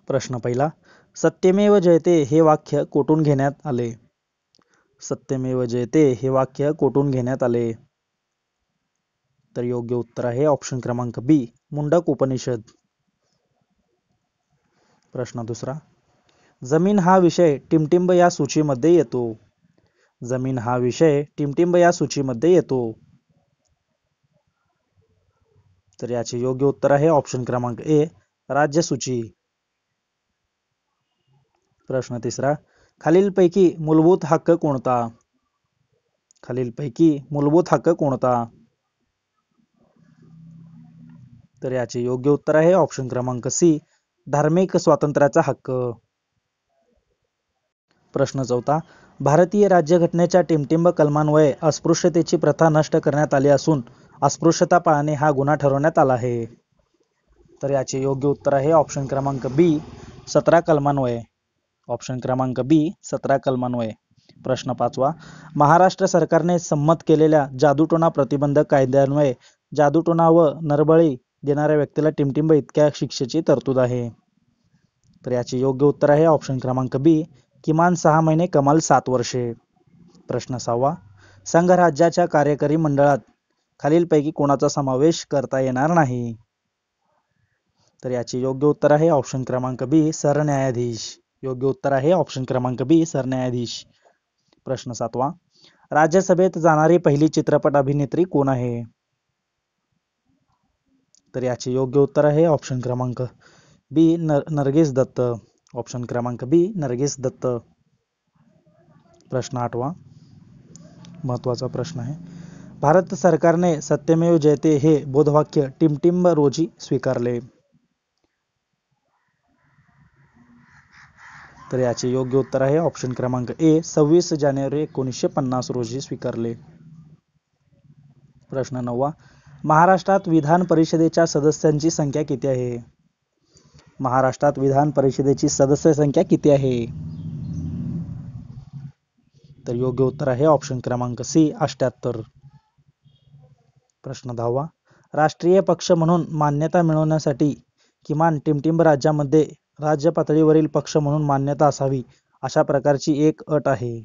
प्रश्न पहिला, सत्यमेव जयते हे वाक्य कोठून घेण्यात आले? सत्यमेव जयते हे वाक्य कोठून घेण्यात आले? तर योग्य उत्तर आहे ऑप्शन क्रमांक बी, मुंडक उपनिषद. प्रश्न दुसरा, जमीन हा विषय टिमटिंब या सूचीमध्ये येतो. जमीन हा विषय टिमटिंब या सूचीमध्ये येतो. तर याचे योग्य उत्तर आहे ऑप्शन क्रमांक ए, राज्यसूची. प्रश्न तिसरा, खालीलपैकी मूलभूत हक्क कोणता? खालीलपैकी मूलभूत हक्क कोणता? तर याचे योग्य उत्तर आहे ऑप्शन क्रमांक सी, धार्मिक स्वातंत्र्याचा हक्क. प्रश्न चौथा, भारतीय राज्यघटनेच्या टिमटिंब कलमान्वये अस्पृश्यतेची प्रथा नष्ट करण्यात आली असून अस्पृश्यता पाळणे हा गुन्हा ठरवण्यात आला आहे. तर याचे योग्य उत्तर आहे ऑप्शन क्रमांक बी, 17 कलमान्वये. ऑप्शन क्रमांक बी, 17 कलमान्वये. प्रश्न पाचवा, महाराष्ट्र सरकारने संमत केलेल्या जादूटोणा प्रतिबंधक कायद्यान्वये जादूटोणा व नरबळी देणाऱ्या व्यक्तीला टिमटिंब इतक्या शिक्षेची तरतूद आहे. तर याचे योग्य उत्तर आहे ऑप्शन क्रमांक बी, किमान 6 महिने कमाल 7 वर्षे. प्रश्न सहावा, संघ राज्याच्या कार्यकारी मंडळात खालीलपैकी कोणाचा समावेश करता येणार नाही? तर याचे योग्य उत्तर आहे ऑप्शन क्रमांक बी, सरन्यायाधीश. योग्य उत्तर आहे ऑप्शन क्रमांक बी, सरन्यायाधीश. प्रश्न सातवा, राज्यसभेत जाणारी पहिली चित्रपट अभिनेत्री कोण आहे? तर याचे योग्य उत्तर आहे ऑप्शन क्रमांक बी, नरगिस दत्त. ऑप्शन क्रमांक बी, नरगिस दत्त. प्रश्न आठवा, महत्वाचा प्रश्न आहे, भारत सरकारने सत्यमेव जयते हे बोधवाक्य टिमटिंब रोजी स्वीकारले. तर याचे योग्य उत्तर आहे ऑप्शन क्रमांक ए, 26 जानेवारी 1950 रोजी स्वीकारले. प्रश्न नववा, महाराष्ट्रात विधान परिषदेच्या सदस्यांची संख्या किती आहे? महाराष्ट्रात विधान परिषदेची सदस्य संख्या किती आहे? तर योग्य उत्तर आहे ऑप्शन क्रमांक सी, 78. प्रश्न 10वा, राष्ट्रीय पक्ष म्हणून मान्यता मिळवण्यासाठी किमान टिमटिंब राज्यामध्ये राज्य पातळीवरील पक्ष म्हणून मान्यता असावी अशा प्रकारची एक अट आहे.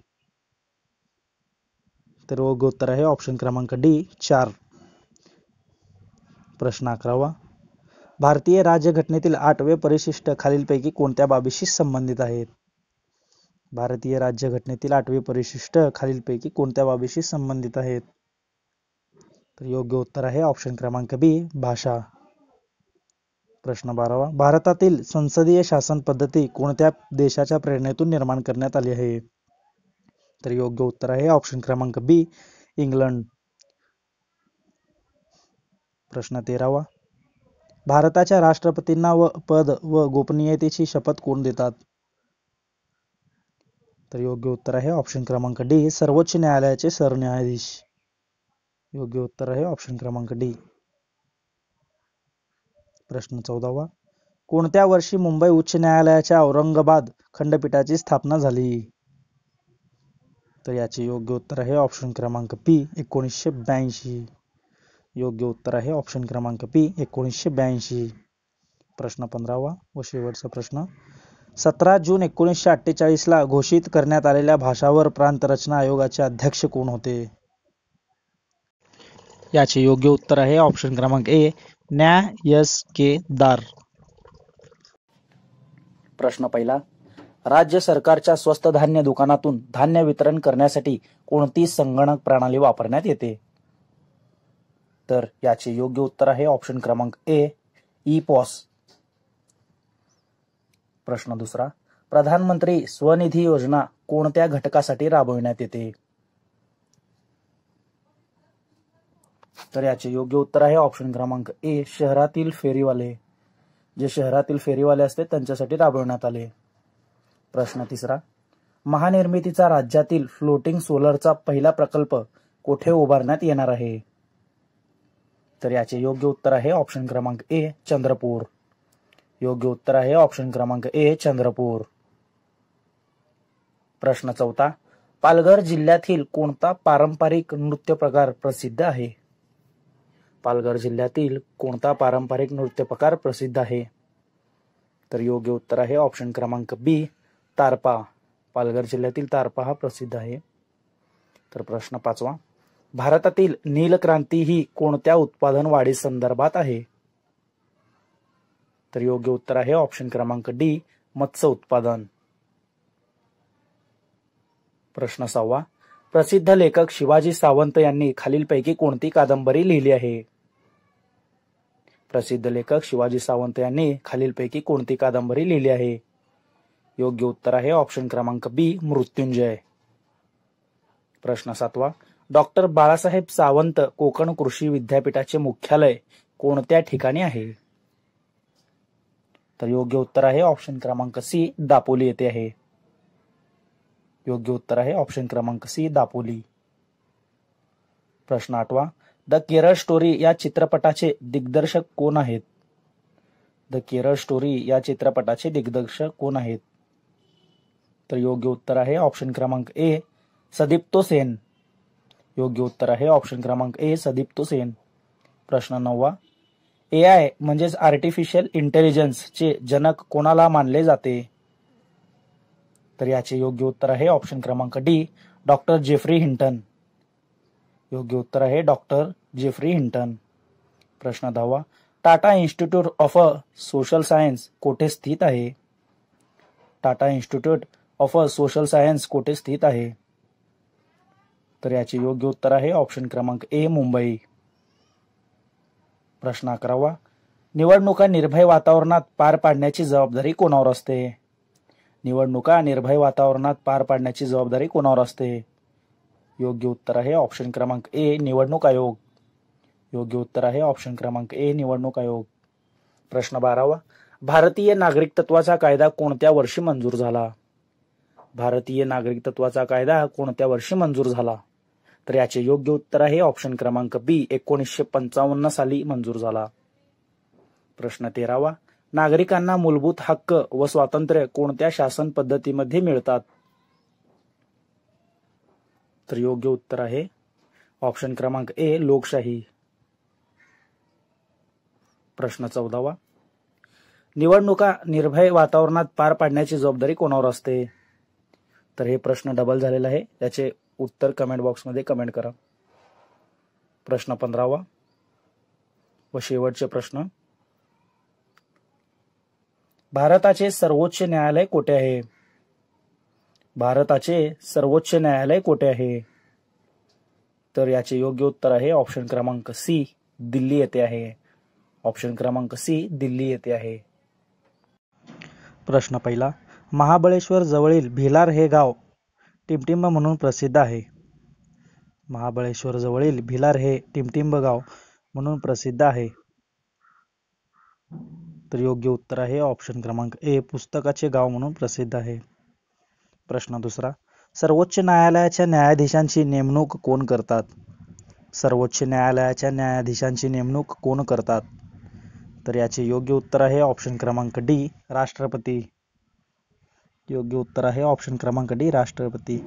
तर योग्य उत्तर आहे ऑप्शन क्रमांक डी, 4. प्रश्न 11वा, भारतीय राज्यघटनेतील 8वे परिशिष्ट खालीलपैकी कोणत्या बाबीशी संबंधित आहेत? भारतीय राज्यघटनेतील 8वे परिशिष्ट खालीलपैकी कोणत्या बाबीशी संबंधित आहेत? तर योग्य उत्तर आहे ऑप्शन क्रमांक बी, भाषा. प्रश्न 12वा, भारतातील संसदीय शासन पद्धती कोणत्या देशाच्या प्रेरणेतून निर्माण करण्यात आली आहे? तर योग्य उत्तर आहे ऑप्शन क्रमांक बी, इंग्लंड. प्रश्न 13वा, भारताच्या राष्ट्रपतींना पद व गोपनीयतेची शपथ कोण देतात? तर योग्य उत्तर आहे ऑप्शन क्रमांक डी, सर्वोच्च न्यायालयाचे सरन्यायाधीश. योग्य उत्तर आहे ऑप्शन क्रमांक डी. प्रश्न 14वा, कोणत्या वर्षी मुंबई उच्च न्यायालयाच्या औरंगाबाद खंडपीठाची स्थापना झाली? तर याचे योग्य उत्तर आहे ऑप्शन क्रमांक बी, 1982. योग्य उत्तर आहे ऑप्शन क्रमांक बी, 1982. प्रश्न 15वा व शेवटचा प्रश्न, 17 जून 1948 ला घोषित करण्यात आलेल्या भाषावर प्रांत रचना आयोगाचे अध्यक्ष कोण होते? याचे योग्य उत्तर आहे ऑप्शन क्रमांक ए, न्या. एस. के. दार. प्रश्न पहिला, राज्य सरकारच्या स्वस्त धान्य दुकानातून धान्य वितरण करण्यासाठी कोणती संगणक प्रणाली वापरण्यात येते? तर याचे योग्य उत्तर आहे ऑप्शन क्रमांक ए, ई-पॉस. प्रश्न दुसरा, प्रधानमंत्री स्वनिधी योजना कोणत्या घटकासाठी राबविण्यात येते? तर याचे योग्य उत्तर आहे ऑप्शन क्रमांक ए, शहरातील फेरीवाले. जे शहरातील फेरीवाले असते त्यांच्यासाठी राबविण्यात आले. प्रश्न तिसरा, महानिर्मितीचा राज्यातील फ्लोटिंग सोलरचा पहिला प्रकल्प कोठे उभारण्यात येणार आहे? तर याचे योग्य उत्तर आहे ऑप्शन क्रमांक ए, चंद्रपूर. योग्य उत्तर आहे ऑप्शन क्रमांक ए, चंद्रपूर. प्रश्न चौथा, पालघर जिल्ह्यातील कोणता पारंपरिक नृत्य प्रकार प्रसिद्ध आहे? पालघर जिल्ह्यातील कोणता पारंपरिक नृत्य प्रकार प्रसिद्ध आहे? तर योग्य उत्तर आहे ऑप्शन क्रमांक बी, तारपा. पालघर जिल्ह्यातील तारपा हा प्रसिद्ध आहे. तर प्रश्न 5वा, भारतातील नील क्रांती ही कोणत्या उत्पादन वाढी संदर्भात आहे? तर योग्य उत्तर आहे ऑप्शन क्रमांक डी, मत्स्य उत्पादन. प्रश्न 6वा, प्रसिद्ध लेखक शिवाजी सावंत यांनी खालीलपैकी कोणती कादंबरी लिहिली आहे? प्रसिद्ध लेखक शिवाजी सावंत यांनी खालीलपैकी कोणती कादंबरी लिहिली आहे? योग्य उत्तर आहे ऑप्शन क्रमांक बी, मृत्युंजय. प्रश्न 7वा, डॉक्टर बाळासाहेब सावंत कोकण कृषी विद्यापीठाचे मुख्यालय कोणत्या ठिकाणी आहे? तर योग्य उत्तर आहे ऑप्शन क्रमांक सी, दापोली येथे आहे. योग्य उत्तर आहे ऑप्शन क्रमांक सी, दापोली. प्रश्न 8वा, द केरळ स्टोरी या चित्रपटाचे दिग्दर्शक कोण आहेत? द केरळ स्टोरी या चित्रपटाचे दिग्दर्शक कोण आहेत? तर योग्य उत्तर आहे ऑप्शन क्रमांक ए, सदीप्तो सेन. योग्य उत्तर आहे ऑप्शन क्रमांक ए, सदीप्तो सेन. प्रश्न 9वा, AI म्हणजेच आर्टिफिशियल इंटेलिजन्स चे जनक कोणाला मानले जाते? तर याचे योग्य उत्तर आहे ऑप्शन क्रमांक डी, डॉक्टर जेफ्री हिंटन. योग्य उत्तर आहे डॉक्टर जेफ्री हिंटन. प्रश्न 10वा, Tata Institute of Social Science कोठे स्थित आहे? Tata Institute of Social Science कोठे स्थित आहे? तर याचे योग्य उत्तर आहे ऑप्शन क्रमांक ए, मुंबई. प्रश्न 11वा, निवडणुका निर्भय वातावरणात पार पाडण्याची जबाबदारी कोणावर असते? निवडणुका निर्भय वातावरणात पार पाडण्याची जबाबदारी कोणावर असते? योग्य उत्तर आहे ऑप्शन क्रमांक ए, निवडणूक आयोग. योग्य उत्तर आहे ऑप्शन क्रमांक ए, निवडणूक आयोग. प्रश्न 12वा, भारतीय नागरिकत्वाचा कायदा कोणत्या वर्षी मंजूर झाला? भारतीय नागरिकत्वाचा कायदा कोणत्या वर्षी मंजूर झाला? तर याचे योग्य उत्तर आहे ऑप्शन क्रमांक बी, 1955 साली मंजूर झाला. प्रश्न 13वा, नागरिकांना मूलभूत हक्क व स्वातंत्र्य कोणत्या शासन पद्धतीमध्ये मिळतात? तर योग्य उत्तर आहे ऑप्शन क्रमांक ए, लोकशाही. प्रश्न 14वा, निवडणुका निर्भय वातावरणात पार पाडण्याची जबाबदारी कोणावर असते? तर हे प्रश्न डबल झालेला आहे, त्याचे उत्तर कमेंट बॉक्समध्ये कमेंट करा. प्रश्न 15वा व शेवटचे प्रश्न, भारताचे सर्वोच्च न्यायालय कोठे आहे? भारताचे सर्वोच्च न्यायालय कोठे आहे? तर याचे योग्य उत्तर आहे ऑप्शन क्रमांक सी, दिल्ली येथे आहे. ऑप्शन क्रमांक सी, दिल्ली येथे आहे. प्रश्न पहिला, महाबळेश्वर जवळील भिलार हे गाव टिमटिंब म्हणून प्रसिद्ध आहे. महाबळेश्वर जवळील भिलार हे टिमटिंब गाव म्हणून प्रसिद्ध आहे. तर योग्य उत्तर आहे ऑप्शन क्रमांक ए, पुस्तकाचे गाव म्हणून प्रसिद्ध आहे. प्रश्न दुसरा, सर्वोच्च न्यायालयाच्या न्यायाधीशांची नेमणूक कोण करतात? सर्वोच्च न्यायालयाच्या न्यायाधीशांची नेमणूक कोण करतात? तर याचे योग्य उत्तर आहे ऑप्शन क्रमांक डी, राष्ट्रपती. योग्य उत्तर आहे ऑप्शन क्रमांक डी, राष्ट्रपती.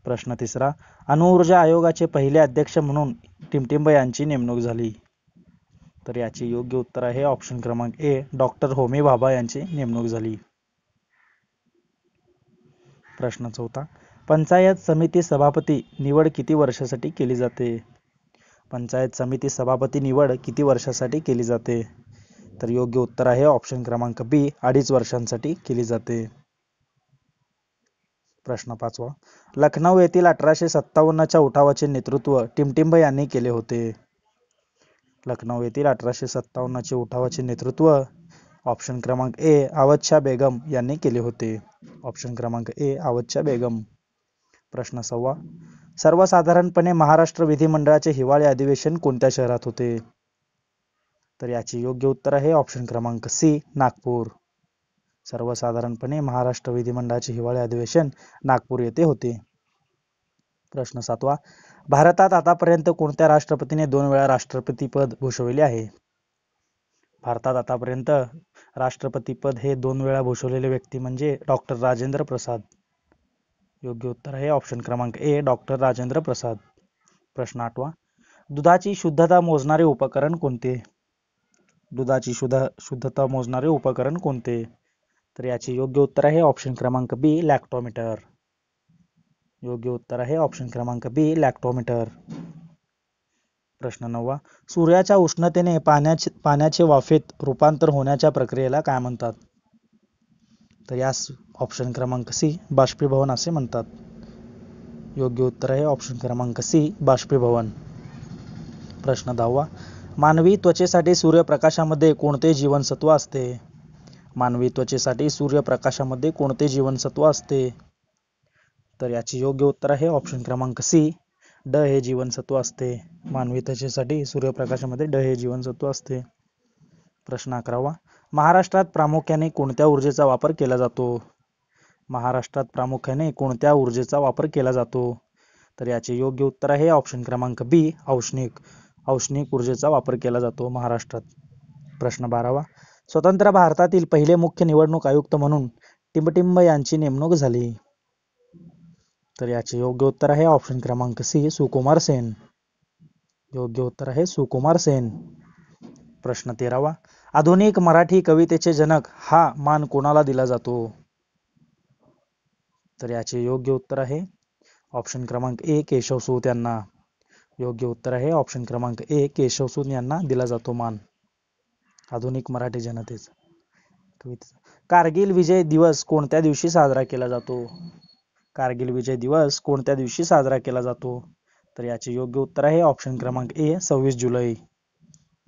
प्रश्न तिसरा, अणुऊर्जा आयोगाचे पहिले अध्यक्ष म्हणून टिमटिंब यांची नेमणूक झाली. तर याचे योग्य उत्तर आहे ऑप्शन क्रमांक ए, डॉक्टर होमी भाभा यांची नेमणूक झाली. प्रश्न चौथा, पंचायत समिती सभापती निवड किती वर्षासाठी केली जाते? पंचायत समिती सभापती निवड किती वर्षासाठी केली जाते? तर योग्य उत्तर आहे ऑप्शन क्रमांक बी, 2.5 वर्षांसाठी केली जाते. प्रश्न 5वा, लखनौ येथील 1857च्या उठावाचे नेतृत्व टिमटिंब यांनी केले होते. लखनौ येथील 1857चे उठावाचे नेतृत्व ऑप्शन क्रमांक ए, अवध बेगम यांनी केले होते. ऑप्शन क्रमांक ए, अवध बेगम. प्रश्न 6वा, सर्वसाधारणपणे महाराष्ट्र विधिमंडळाचे हिवाळी अधिवेशन कोणत्या शहरात होते? तर याचे योग्य उत्तर आहे ऑप्शन क्रमांक सी, नागपूर. सर्वसाधारणपणे महाराष्ट्र विधिमंडळाचे हिवाळी अधिवेशन नागपूर येथे होते. प्रश्न 7वा, भारतात आतापर्यंत कोणत्या राष्ट्रपतीने 2 वेळा राष्ट्रपती पद भूषविले आहे? भारतात आतापर्यंत राष्ट्रपती पद हे 2 वेळा भूषवलेले व्यक्ती म्हणजे डॉक्टर राजेंद्र प्रसाद. योग्य उत्तर आहे ऑप्शन क्रमांक ए, डॉक्टर राजेंद्र प्रसाद. प्रश्न 8वा, दुधाची शुद्धता मोजणारे उपकरण कोणते? दुधाची शुद्धता मोजणारे उपकरण कोणते? तर याचे योग्य उत्तर आहे ऑप्शन क्रमांक बी, लॅक्टोमीटर. योग्य उत्तर आहे ऑप्शन क्रमांक बी, लॅक्टोमीटर. प्रश्न 9. सूर्याच्या उष्णतेने पाण्याचे वाफेत रूपांतर होण्याच्या प्रक्रियेला काय म्हणतात? तर यास ऑप्शन क्रमांक सी, बाष्पीभवन असे म्हणतात. योग्य उत्तर आहे ऑप्शन क्रमांक सी, बाष्पीभवन. प्रश्न 10. मानवी त्वचेसाठी सूर्यप्रकाशामध्ये कोणते जीवनसत्व असते? मानवी त्वचेसाठी सूर्यप्रकाशामध्ये कोणते जीवनसत्व असते? तर याचे योग्य उत्तर आहे ऑप्शन क्रमांक सी, ड हे जीवनसत्व असते. मानवी त्वचेसाठी सूर्यप्रकाशामध्ये ड हे जीवनसत्व असते. प्रश्न 11. महाराष्ट्रात प्रामुख्याने कोणत्या ऊर्जेचा वापर केला जातो? महाराष्ट्रात प्रामुख्याने कोणत्या ऊर्जेचा वापर केला जातो? तर याचे योग्य उत्तर आहे ऑप्शन क्रमांक बी, औष्णिक ऊर्जेचा वापर केला जातो महाराष्ट्रात. प्रश्न 12. स्वतंत्र भारतातील पहिले मुख्य निवडणूक आयुक्त म्हणून टिंबटिंब यांची नेमणूक झाली. तर याचे योग्य उत्तर आहे ऑप्शन क्रमांक सी, सुकुमार सेन. योग्य उत्तर आहे सुकुमार सेन. प्रश्न 13. आधुनिक मराठी कवितेचे जनक हा मान कोणाला दिला जातो? तर याचे योग्य उत्तर आहे ऑप्शन क्रमांक ए, केशवसूत यांना. योग्य उत्तर आहे ऑप्शन क्रमांक ए, केशवसूत यांना दिला जातो मान. आधुनिक मराठी जनतेचा कवितेचा. कारगिल विजय दिवस कोणत्या दिवशी साजरा केला जातो? कारगिल विजय दिवस कोणत्या दिवशी साजरा केला जातो? तर याचे योग्य उत्तर आहे ऑप्शन क्रमांक ए, 26 जुलै.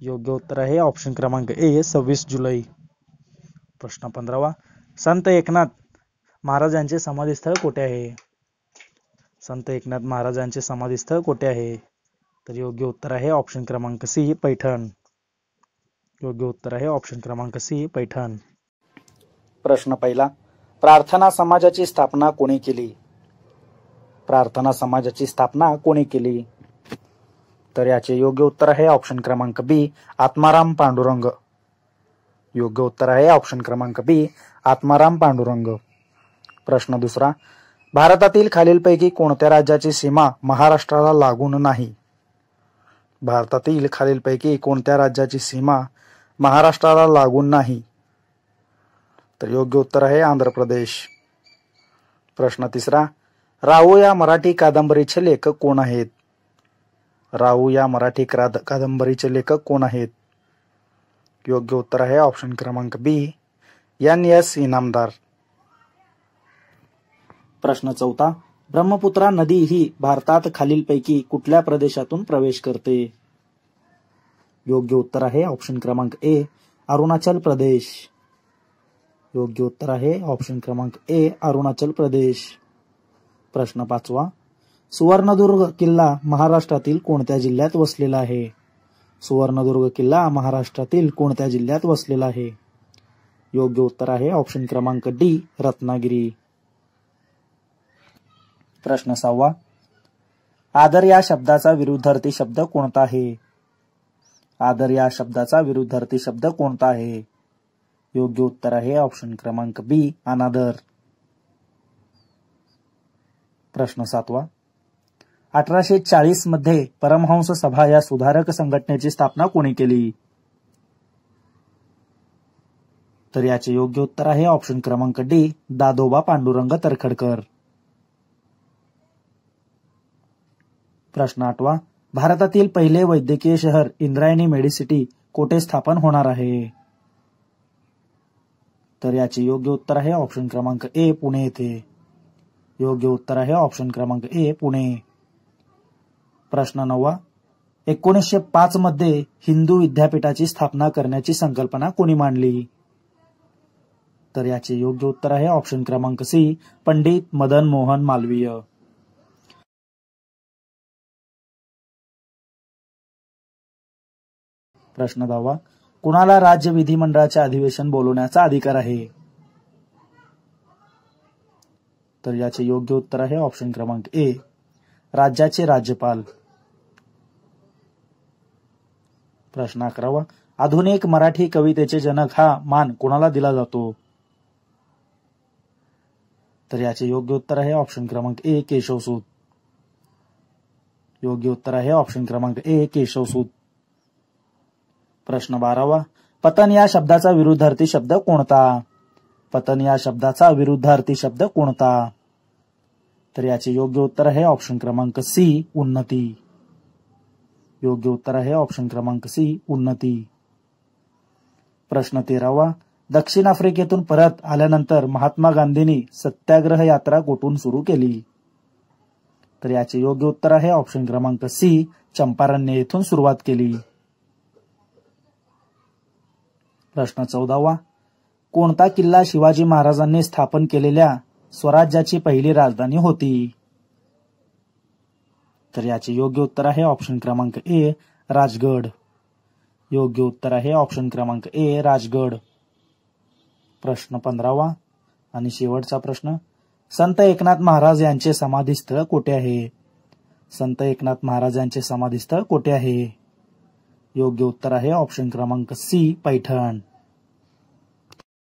योग्य उत्तर आहे ऑप्शन क्रमांक ए, 26 जुलै. प्रश्न 15. संत एकनाथ महाराजांचे समाधीस्थळ कोठे आहे? संत एकनाथ महाराजांचे समाधीस्थळ कोठे आहे? तर योग्य उत्तर आहे ऑप्शन क्रमांक सी, पैठण. योग्य उत्तर आहे ऑप्शन क्रमांक सी, पैठण. प्रश्न 1. प्रार्थना समाजाची स्थापना कोणी केली? प्रार्थना समाजाची स्थापना कोणी केली? तर याचे योग्य उत्तर आहे ऑप्शन क्रमांक बी, आत्माराम पांडुरंग. योग्य उत्तर आहे ऑप्शन क्रमांक बी, आत्माराम पांडुरंग. प्रश्न 2. भारतातील खालीलपैकी कोणत्या राज्याची सीमा महाराष्ट्राला लागून नाही? भारतातील खालीलपैकी कोणत्या राज्याची सीमा महाराष्ट्राला लागून नाही? तर योग्य उत्तर आहे आंध्र प्रदेश. प्रश्न 3. राहू या मराठी कादंबरीचे लेखक कोण आहेत? राहू या मराठी कादंबरीचे लेखक कोण आहेत? योग्य उत्तर आहे ऑप्शन क्रमांक बी, NS इनामदार. प्रश्न 4. ब्रह्मपुत्रा नदी ही भारतात खालीलपैकी कुठल्या प्रदेशातून प्रवेश करते? योग्य उत्तर आहे ऑप्शन क्रमांक ए, अरुणाचल प्रदेश. योग्य उत्तर आहे ऑप्शन क्रमांक ए, अरुणाचल प्रदेश. प्रश्न 5. सुवर्णदुर्ग किल्ला महाराष्ट्रातील कोणत्या जिल्ह्यात वसलेला आहे? सुवर्णदुर्ग किल्ला महाराष्ट्रातील कोणत्या जिल्ह्यात वसलेला आहे? योग्य उत्तर आहे ऑप्शन क्रमांक डी, रत्नागिरी. प्रश्न 6. आदर या शब्दाचा विरुद्धार्थी शब्द कोणता आहे? आदर या शब्दाचा विरुद्धार्थी शब्द कोणता आहे? योग्य उत्तर आहे ऑप्शन क्रमांक बी, अनादर. प्रश्न 7. 1840 मध्ये परमहंस सभा या सुधारक संघटनेची स्थापना कोणी केली? तर याचे योग्य उत्तर आहे ऑप्शन क्रमांक डी, दादोबा पांडुरंग तरखडकर. प्रश्न 8. भारतातील पहिले वैद्यकीय शहर इंद्रायणी मेडिसिटी कोठे स्थापन होणार आहे? तर याचे योग्य उत्तर आहे ऑप्शन क्रमांक ए, पुणे येथे. योग्य उत्तर आहे ऑप्शन क्रमांक ए, पुणे. प्रश्न 9. 1905 मध्ये हिंदू विद्यापीठाची स्थापना करण्याची संकल्पना कोणी मांडली? तर याचे योग्य उत्तर आहे ऑप्शन क्रमांक सी, पंडित मदन मोहन मालवीय. प्रश्न 10. कुणाला राज्य विधिमंडळाचे अधिवेशन बोलवण्याचा अधिकार आहे? तर याचे योग्य उत्तर आहे ऑप्शन क्रमांक ए, राज्याचे राज्यपाल. प्रश्न 11. आधुनिक मराठी कवितेचे जनक हा मान कोणाला दिला जातो? तर याचे योग्य उत्तर आहे ऑप्शन क्रमांक ए, केशवसूत. योग्य उत्तर आहे ऑप्शन क्रमांक ए, केशवसूत. प्रश्न 12. पतन या शब्दाचा विरुद्धार्थी शब्द कोणता? पतन या शब्दाचा विरुद्धार्थी शब्द कोणता? तर याचे योग्य उत्तर आहे ऑप्शन क्रमांक सी, उन्नती. योग्य उत्तर आहे ऑप्शन क्रमांक सी, उन्नती. प्रश्न 13वा. दक्षिण आफ्रिकेतून परत आल्यानंतर महात्मा गांधींनी सत्याग्रह यात्रा कुठून सुरू केली? तर याचे योग्य उत्तर आहे ऑप्शन क्रमांक सी, चंपारण्य येथून सुरुवात केली. प्रश्न 14वा. कोणता किल्ला शिवाजी महाराजांनी स्थापन केलेल्या स्वराज्याची पहिली राजधानी होती? तर याचे योग्य उत्तर आहे ऑप्शन क्रमांक ए, राजगड. योग्य उत्तर आहे ऑप्शन क्रमांक ए, राजगड. प्रश्न 15वा आणि शेवटचा प्रश्न. संत एकनाथ महाराज यांचे समाधीस्थळ कोठे आहे? संत एकनाथ महाराज यांचे समाधीस्थळ कोठे आहे? योग्य उत्तर आहे ऑप्शन क्रमांक सी, पैठण.